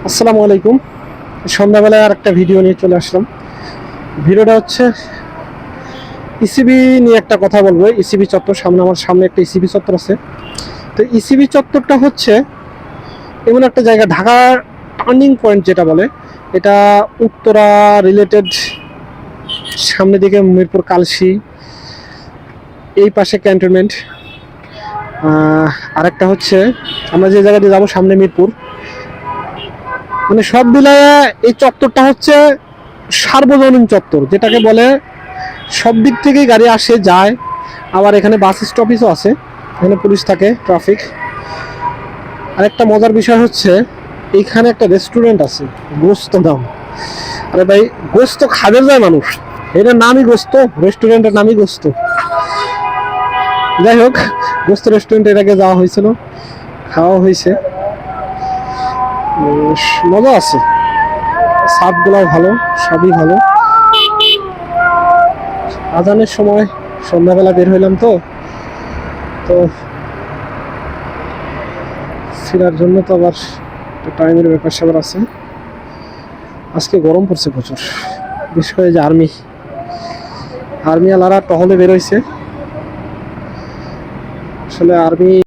আসসালামু আলাইকুম। সন্ধ্যাবেলায় আর একটা ভিডিও নিয়ে চলে আসলাম। ভিডিওটা হচ্ছে ইসিবি নিয়ে একটা কথা বলবো। ইসিবি চত্বর, আমার সামনে একটা ইসিবি চত্বর আছে। তো ইসিবি চত্বরটা হচ্ছে এমন একটা জায়গা, ঢাকার টার্নিং পয়েন্ট যেটা বলে, এটা উত্তরা রিলেটেড। সামনের দিকে মিরপুর কালশি, এই পাশে ক্যান্টনমেন্ট। আরেকটা হচ্ছে আমরা যে জায়গাতে যাবো সামনে মিরপুর। মানে সব মিলায় এই চত্বরটা হচ্ছে সার্বজনীন চত্বর, যেটাকে বলে সব দিক থেকেই গাড়ি আসে যায়। আবার এখানে বাস স্টপেজও আছে, এখানে পুলিশ থাকে, ট্রাফিক। আরেকটা মজার বিষয় হচ্ছে এইখানে একটা রেস্টুরেন্ট আছে, গোস্ত দাম। আরে ভাই, গোস্ত খাবে যায় মানুষ, এটার নামই গোস্ত, রেস্টুরেন্টের নামই গোস্ত। যাই হোক, গোস্ত রেস্টুরেন্টে এর আগে যাওয়া হয়েছিল, খাওয়া হয়েছে, মজা আছে, সাপগুলাও ভালো, সবই ভালো। আজানের সময় সন্ধ্যাবেলা বের হইলাম, তো ফেরার জন্য তো আবার টাইমের ব্যাপার স্যাপার আছে। আজকে গরম পড়ছে প্রচুর, বিশেষ করে যে আর্মি আলারা টহলে বেরোইছে। আসলে আর্মি